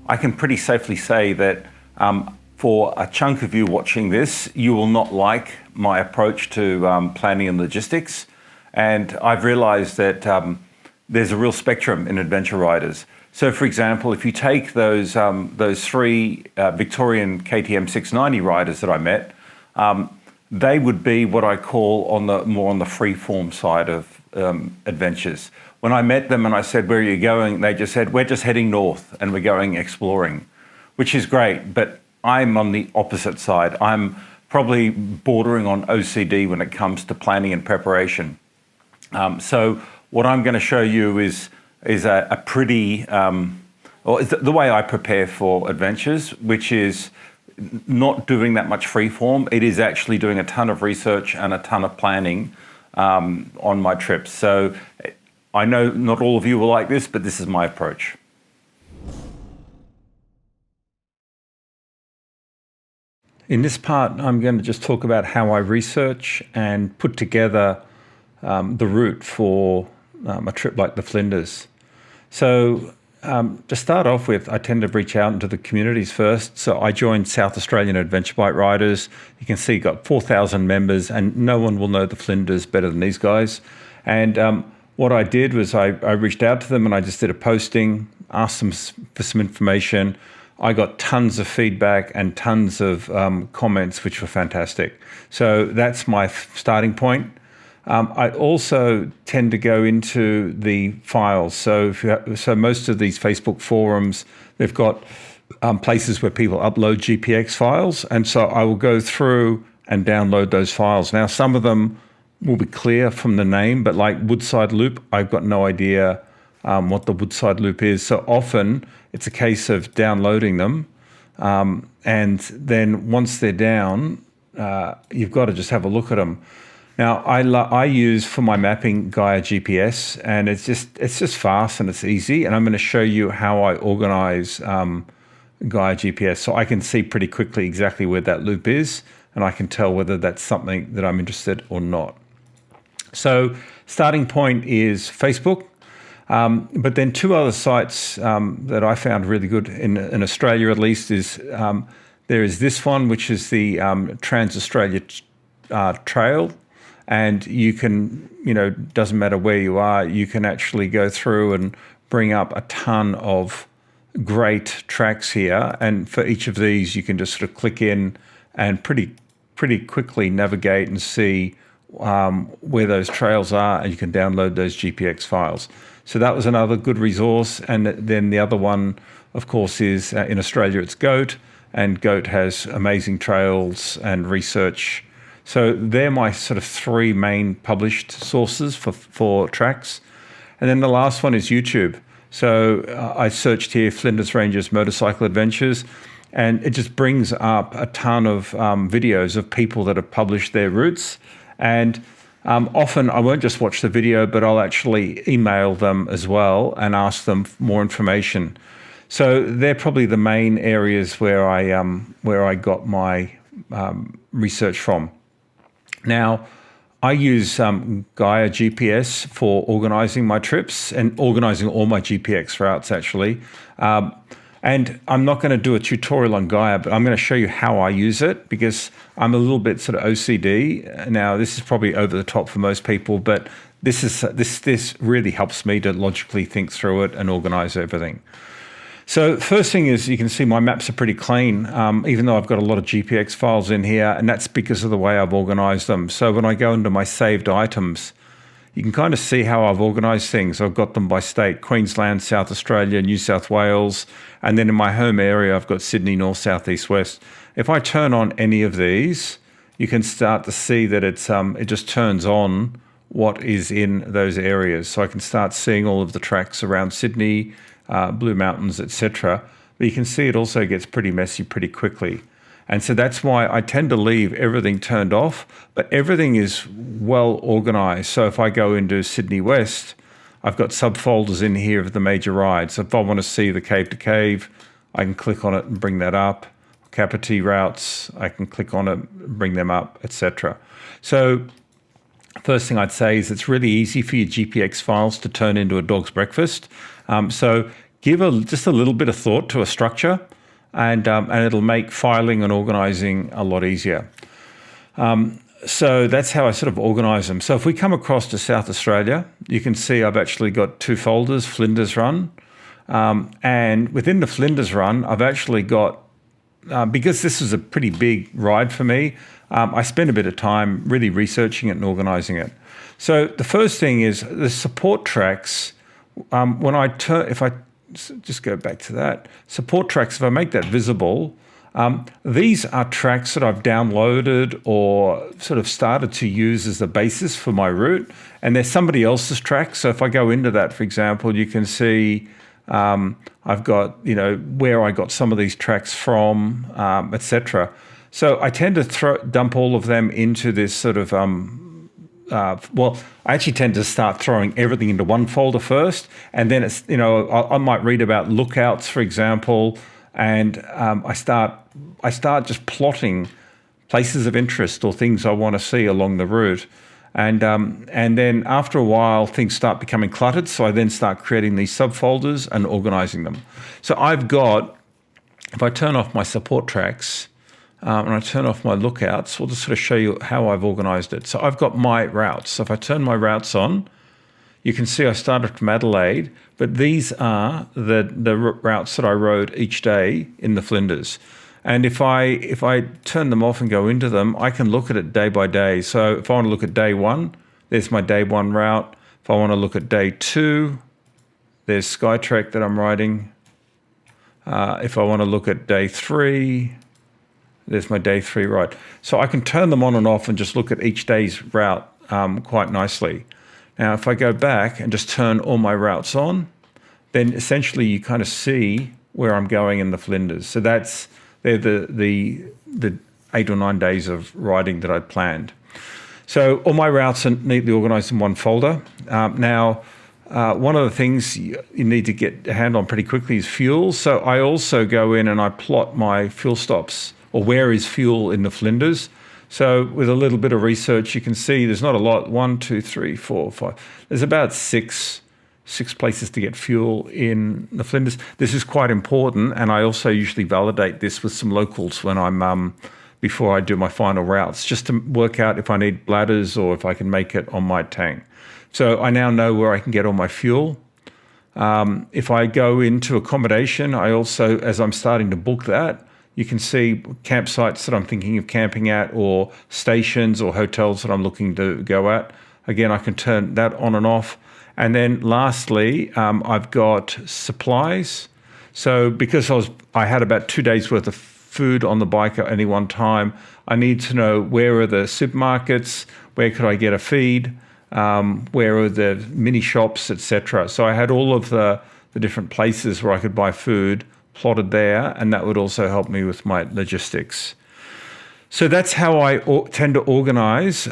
I can pretty safely say that for a chunk of you watching this, you will not like my approach to planning and logistics. And I've realized that there's a real spectrum in adventure riders. So for example, if you take those three Victorian KTM 690 riders that I met, they would be what I call more on the free form side of adventures. When I met them and I said, "Where are you going?" They just said, "We're just heading north and we're going exploring," which is great, but I'm on the opposite side. I'm probably bordering on OCD when it comes to planning and preparation. So what I'm going to show you is a pretty, or is the way I prepare for adventures, which is not doing that much free form. It is actually doing a ton of research and a ton of planning on my trips. So I know not all of you will like this, but this is my approach. In this part, I'm going to just talk about how I research and put together the route for a trip like the Flinders. So to start off with, I tend to reach out into the communities first. So I joined South Australian Adventure Bike Riders. You can see got 4,000 members, and no one will know the Flinders better than these guys. And what I did was I reached out to them and I just did a posting, asked them for some information. I got tons of feedback and tons of comments, which were fantastic. So that's my starting point. I also tend to go into the files. So most of these Facebook forums, they've got places where people upload GPX files. And so I will go through and download those files. Now, some of them will be clear from the name, but like Woodside Loop, I've got no idea what the Woodside Loop is. So often it's a case of downloading them. And then once they're down, you've got to just have a look at them. Now, I use for my mapping Gaia GPS, and it's just fast and it's easy. And I'm going to show you how I organize Gaia GPS, so I can see pretty quickly exactly where that loop is, and I can tell whether that's something that I'm interested or not. So starting point is Facebook, but then two other sites that I found really good in Australia, at least, is there is this one, which is the Trans-Australia Trail. And you can, doesn't matter where you are, you can actually go through and bring up a ton of great tracks here. And for each of these, you can just sort of click in and pretty quickly navigate and see where those trails are, and you can download those GPX files. So that was another good resource. And then the other one, of course, is in Australia, it's GOAT, and GOAT has amazing trails and research. So they're my sort of three main published sources for tracks. And then the last one is YouTube. So I searched here Flinders Ranges Motorcycle Adventures, and it just brings up a ton of videos of people that have published their routes. And often I won't just watch the video, but I'll actually email them as well and ask them for more information. So they're probably the main areas where I got my research from. Now, I use Gaia GPS for organizing my trips and organizing all my GPX routes, actually. And I'm not going to do a tutorial on Gaia, but I'm going to show you how I use it, because I'm a little bit sort of OCD. Now, this is probably over the top for most people, but this really helps me to logically think through it and organize everything. So first thing is, you can see my maps are pretty clean, even though I've got a lot of GPX files in here, and that's because of the way I've organized them. So when I go into my saved items, you can kind of see how I've organized things. I've got them by state: Queensland, South Australia, New South Wales, and then in my home area, I've got Sydney, North, South, East, West. If I turn on any of these, you can start to see that it just turns on what is in those areas. So I can start seeing all of the tracks around Sydney, Blue Mountains, etc. But you can see it also gets pretty messy pretty quickly. And so that's why I tend to leave everything turned off, but everything is well organized. So if I go into Sydney West, I've got subfolders in here of the major rides. So if I want to see the cave to cave, I can click on it and bring that up. Kapiti routes, I can click on it, bring them up, etc. So first thing I'd say is it's really easy for your GPX files to turn into a dog's breakfast. So give just a little bit of thought to a structure, and it'll make filing and organizing a lot easier. So that's how I sort of organize them. So if we come across to South Australia, you can see I've actually got 2 folders, Flinders Run. And within the Flinders Run, I've actually got, because this is a pretty big ride for me, I spent a bit of time really researching it and organizing it. So the first thing is the support tracks. When I if I just go back to that, support tracks, if I make that visible, these are tracks that I've downloaded or sort of started to use as the basis for my route, and they're somebody else's tracks. So if I go into that, for example, you can see I've got, where I got some of these tracks from, etc. So I tend to dump all of them into this sort of, I actually tend to start throwing everything into one folder first, and then it's, I might read about lookouts, for example, and I start just plotting places of interest or things I want to see along the route. And then after a while, things start becoming cluttered. So I then start creating these subfolders and organizing them. So I've got, if I turn off my support tracks and I turn off my lookouts, we'll just sort of show you how I've organized it. So I've got my routes. So if I turn my routes on, you can see I started from Adelaide, but these are the routes that I rode each day in the Flinders. And if I turn them off and go into them, I can look at it day by day. So if I want to look at day 1, there's my day 1 route. If I want to look at day 2, there's Skytrack that I'm riding. If I want to look at day 3, there's my day 3 ride. So I can turn them on and off and just look at each day's route quite nicely. Now, if I go back and just turn all my routes on, then essentially you kind of see where I'm going in the Flinders. So they're the 8 or 9 days of riding that I'd planned. So all my routes are neatly organized in one folder. Now, one of the things you need to get a hand on pretty quickly is fuel. So I also go in and I plot my fuel stops, or where is fuel in the Flinders. So with a little bit of research, you can see there's not a lot. 1, 2, 3, 4, 5. There's about six places to get fuel in the Flinders. This is quite important, and I also usually validate this with some locals when I'm before I do my final routes, just to work out if I need bladders or if I can make it on my tank. So I now know where I can get all my fuel. If I go into accommodation, I also, as I'm starting to book that, you can see campsites that I'm thinking of camping at, or stations or hotels that I'm looking to go at. Again, I can turn that on and off. And then lastly, I've got supplies. So because I had about 2 days worth of food on the bike at any one time, I need to know where are the supermarkets, where could I get a feed, where are the mini shops, etc. So I had all of the different places where I could buy food plotted there, and that would also help me with my logistics. So that's how I tend to organize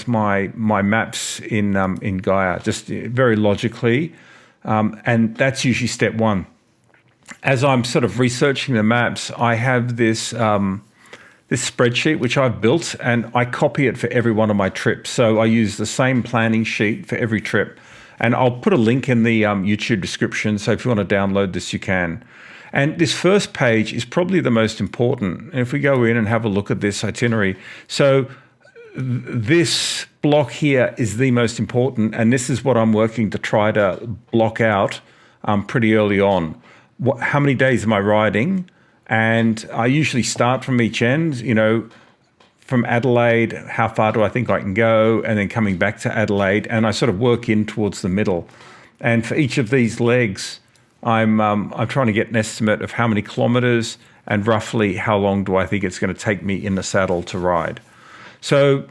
my maps in Gaia, just very logically, and that's usually step 1. As I'm sort of researching the maps, I have this spreadsheet which I've built, and I copy it for every one of my trips. So I use the same planning sheet for every trip. And I'll put a link in the YouTube description, so if you want to download this, you can. And this first page is probably the most important. And if we go in and have a look at this itinerary, so this block here is the most important, and this is what I'm working to try to block out pretty early on. How many days am I riding? And I usually start from each end, from Adelaide, how far do I think I can go, and then coming back to Adelaide, and I sort of work in towards the middle. And for each of these legs, I'm trying to get an estimate of how many kilometers and roughly how long do I think it's going to take me in the saddle to ride. So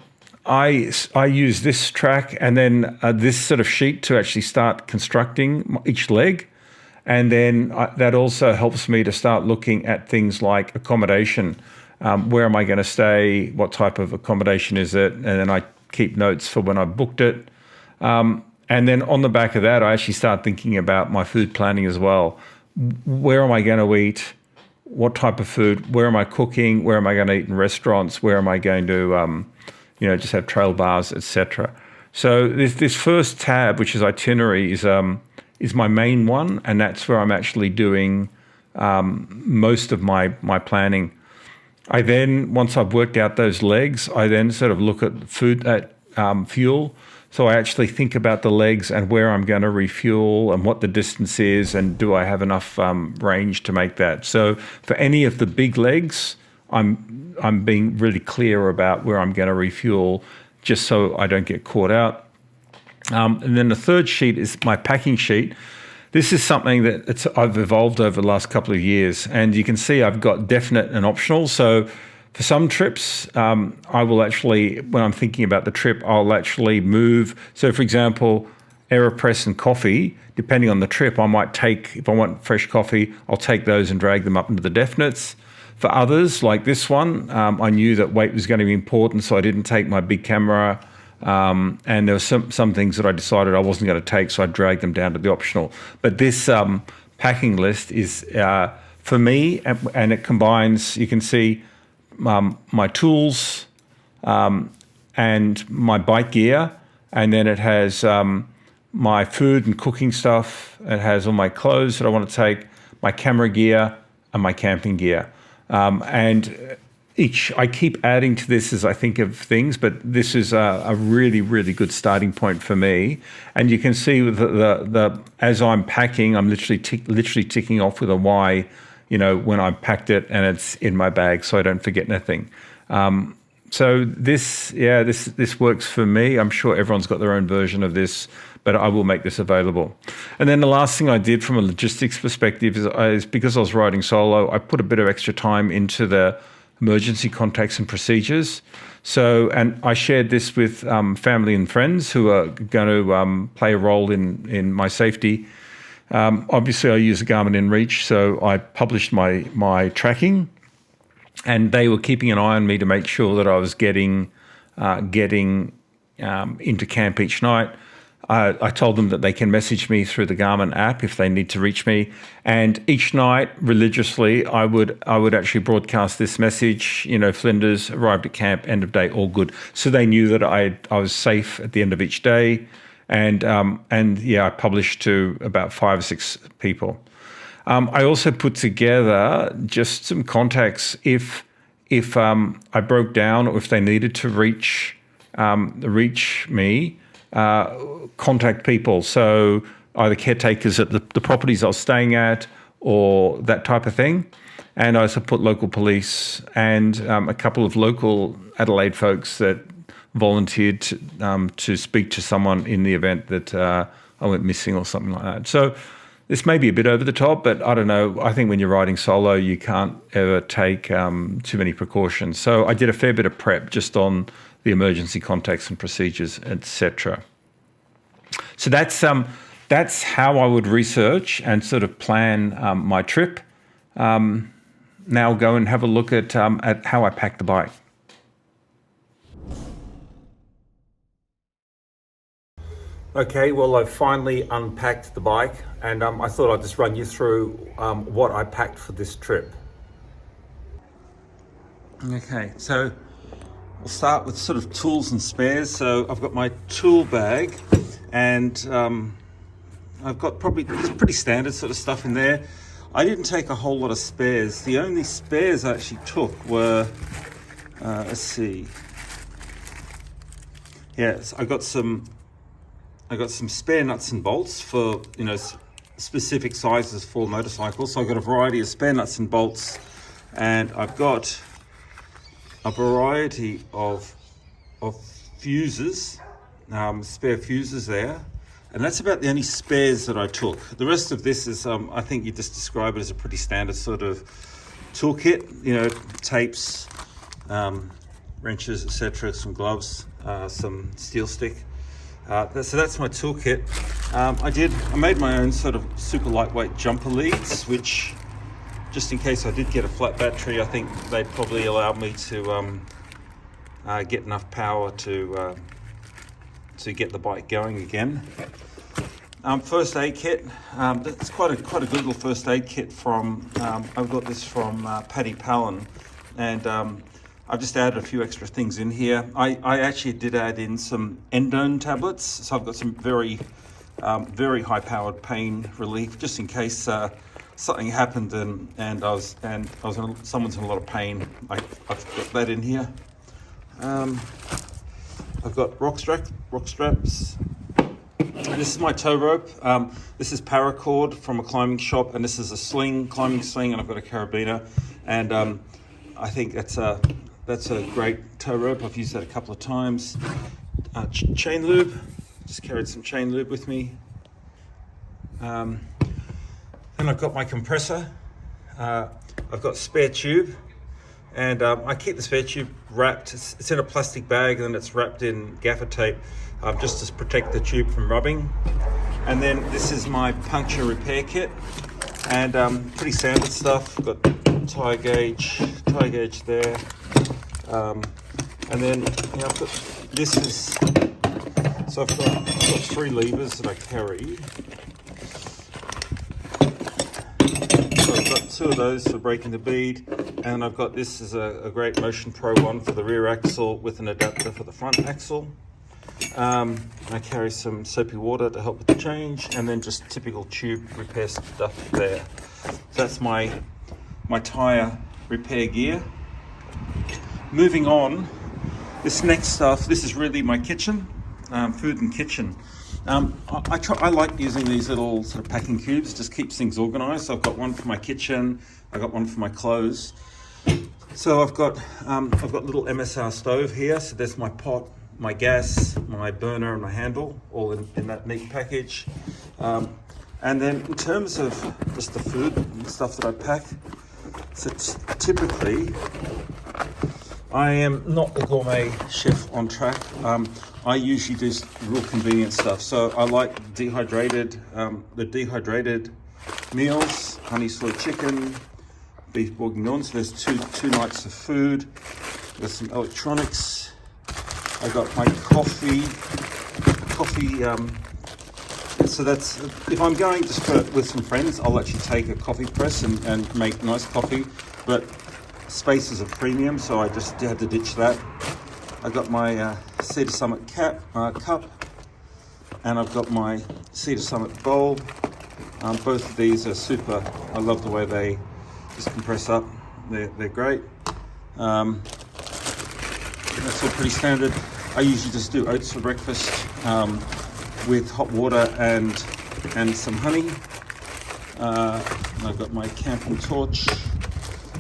I use this track and then this sort of sheet to actually start constructing each leg. And then that also helps me to start looking at things like accommodation. Where am I going to stay? What type of accommodation is it? And then I keep notes for when I booked it. And then on the back of that, I actually start thinking about my food planning as well. Where am I going to eat? What type of food? Where am I cooking? Where am I going to eat in restaurants? Where am I going to, just have trail bars, etc. So this first tab, which is itinerary, is my main one, and that's where I'm actually doing most of my planning. I then, once I've worked out those legs, I then sort of look at fuel. So I actually think about the legs and where I'm going to refuel and what the distance is, and do I have enough range to make that. So for any of the big legs, I'm being really clear about where I'm going to refuel, just so I don't get caught out. And then the third sheet is my packing sheet. This is something that I've evolved over the last couple of years, and you can see I've got definite and optional. So for some trips, I will actually, when I'm thinking about the trip, I'll actually move. So for example, AeroPress and coffee, depending on the trip, I might take, if I want fresh coffee, I'll take those and drag them up into the definites. For others, like this one, I knew that weight was going to be important, so I didn't take my big camera. And there were some things that I decided I wasn't going to take, so I dragged them down to the optional. But this packing list is for me, and it combines, you can see my tools and my bike gear, and then it has my food and cooking stuff. It has all my clothes that I want to take, my camera gear, and my camping gear. And I keep adding to this as I think of things, but this is a really, really good starting point for me. And you can see with the as I'm packing, I'm literally ticking off with a Y, when I've packed it and it's in my bag, so I don't forget anything. So this works for me. I'm sure everyone's got their own version of this, but I will make this available. And then the last thing I did from a logistics perspective is because I was riding solo, I put a bit of extra time into the emergency contacts and procedures. So, and I shared this with family and friends who are going to play a role in my safety. Obviously, I use a Garmin InReach, so I published my tracking, and they were keeping an eye on me to make sure that I was getting into camp each night. I told them that they can message me through the Garmin app if they need to reach me. And each night, religiously, I would actually broadcast this message, Flinders, arrived at camp, end of day, all good. So they knew that I was safe at the end of each day. And I published to about 5 or 6 people. I also put together just some contacts if I broke down or if they needed to reach me. Contact people, so either caretakers at the properties I was staying at or that type of thing. And I also put local police and a couple of local Adelaide folks that volunteered to speak to someone in the event that I went missing or something like that. So this may be a bit over the top, but I don't know. I think when you're riding solo, you can't ever take too many precautions. So I did a fair bit of prep just on the emergency contacts and procedures, etc. So that's how I would research and sort of plan my trip. Now go and have a look at how I pack the bike. Okay, well, I've finally unpacked the bike, and I thought I'd just run you through what I packed for this trip. Okay, so we'll start with sort of tools and spares. So I've got my tool bag, and I've got it's pretty standard sort of stuff in there. I didn't take a whole lot of spares. The only spares I actually took were, let's see. Yes, I got some spare nuts and bolts for, specific sizes for motorcycles. So I've got a variety of spare nuts and bolts, and I've got a variety of fuses, spare fuses there. And that's about the only spares that I took. The rest of this is, I think you just describe it as a pretty standard sort of toolkit, tapes, wrenches, etc., some gloves, some steel stick. So that's my toolkit. I made my own sort of super lightweight jumper leads, which, just in case I did get a flat battery, I think they'd probably allow me to get enough power to get the bike going again. First aid kit. That's quite a good little first aid kit from. I've got this from Paddy Palin, and I've just added a few extra things in here. I actually did add in some endone tablets, so I've got some very Very high-powered pain relief, just in case something happened and someone's in a lot of pain. I've got that in here. I've got rock straps. And this is my tow rope. This is paracord from a climbing shop, and this is a climbing sling, and I've got a carabiner. And I think that's a great tow rope. I've used that a couple of times. Chain lube. Just carried some chain lube with me. Then I've got my compressor. I've got spare tube, and I keep the spare tube wrapped. It's in a plastic bag, and then it's wrapped in gaffer tape, just to protect the tube from rubbing. And then this is my puncture repair kit, and pretty standard stuff. Got tire gauge there, and then I've got So I've got 3 levers that I carry. So I've got 2 of those for braking the bead, and I've got this as a great Motion Pro one for the rear axle with an adapter for the front axle. I carry some soapy water to help with the change, and then just typical tube repair stuff there. So that's my tyre repair gear. Moving on, this next stuff, this is really my kitchen. Food and kitchen. I like using these little sort of packing cubes, just keeps things organized. So I've got one for my kitchen, I've got one for my clothes. So I've got little MSR stove here. So there's my pot, my gas, my burner, and my handle, all in that neat package. And then in terms of just the food and stuff that I pack, so typically I am not the gourmet chef on track. I usually do real convenient stuff. So I like the dehydrated meals, honey soy chicken, beef bourguignon. So there's two nights of food. There's some electronics. I got my coffee. So that's, if I'm going just with some friends, I'll actually take a coffee press and make nice coffee. But space is a premium, so I just had to ditch that. I got my Cedar Summit cup, and I've got my Cedar Summit bowl. Both of these are super. I love the way they just compress up. They're great. That's all pretty standard. I usually just do oats for breakfast with hot water and some honey. I've got my camping torch.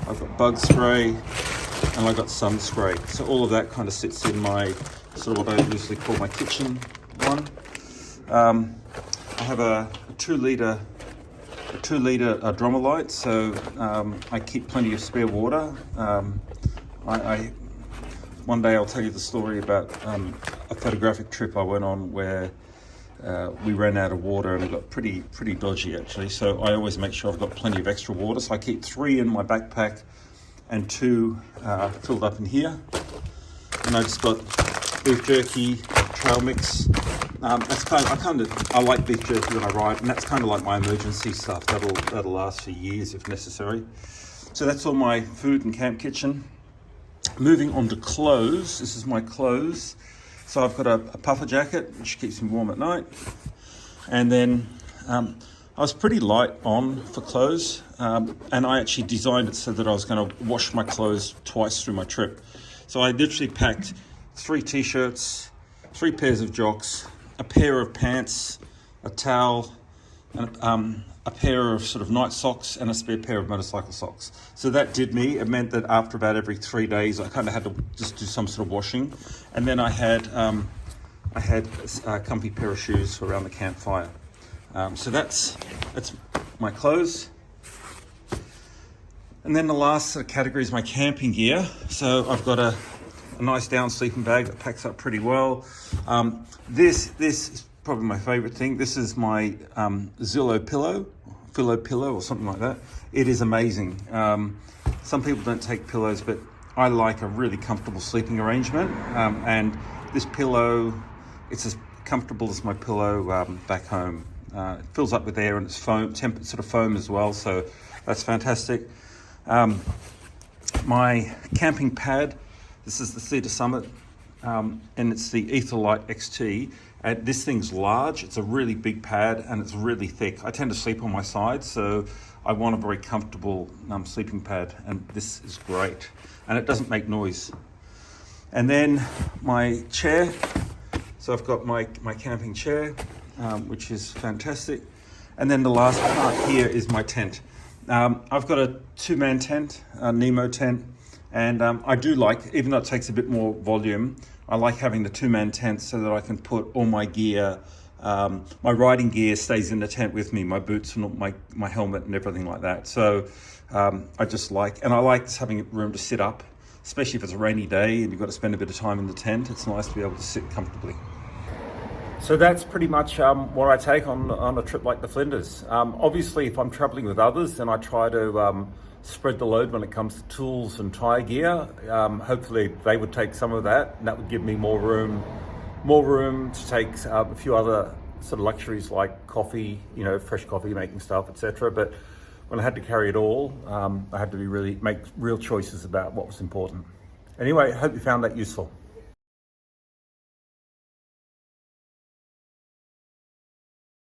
I've got bug spray, and I've got sun spray. So all of that kind of sits in my sort of what I loosely call my kitchen one. I have a 2 litre Dromolite, so I keep plenty of spare water. One day I'll tell you the story about a photographic trip I went on where we ran out of water, and it got pretty dodgy actually. So I always make sure I've got plenty of extra water. So I keep 3 in my backpack and 2 filled up in here. And I just got beef jerky, trail mix. I like beef jerky when I ride, and that's kind of like my emergency stuff. That'll last for years if necessary. So that's all my food and camp kitchen. Moving on to clothes. This is my clothes. So I've got a puffer jacket, which keeps me warm at night. And then I was pretty light on for clothes. And I actually designed it so that I was going to wash my clothes twice through my trip. So I literally packed 3 t-shirts, 3 pairs of jocks, a pair of pants, a towel, and a pair of sort of night socks, and a spare pair of motorcycle socks. So that did me. It meant that after about every 3 days, I kind of had to just do some sort of washing. And then I had a comfy pair of shoes for around the campfire. So that's my clothes. And then the last category is my camping gear. So I've got a nice down sleeping bag that packs up pretty well. This is probably my favorite thing. This is my Zillow pillow or something like that. It is amazing. Some people don't take pillows, but I like a really comfortable sleeping arrangement. And this pillow, it's as comfortable as my pillow back home. It fills up with air, and it's foam, sort of foam as well. So that's fantastic. My camping pad, this is the Cedar Summit, and it's the Etherlite XT. And this thing's large, it's a really big pad and it's really thick. I tend to sleep on my side, so I want a very comfortable sleeping pad, and this is great. And it doesn't make noise. And then my chair. So I've got my camping chair, which is fantastic. And then the last part here is my tent. I've got a 2-man tent, a Nemo tent, and I do like, even though it takes a bit more volume, I like having the 2-man tent so that I can put all my gear, my riding gear stays in the tent with me, my boots and my helmet and everything like that. So I just like, and I like just having room to sit up, especially if it's a rainy day and you've got to spend a bit of time in the tent. It's nice to be able to sit comfortably. So that's pretty much what I take on a trip like the Flinders. Obviously, if I'm traveling with others, then I try to spread the load when it comes to tools and tyre gear. Hopefully they would take some of that, and that would give me more room to take a few other sort of luxuries like coffee, fresh coffee making stuff, etc. But when I had to carry it all, I had to make real choices about what was important. Anyway, I hope you found that useful.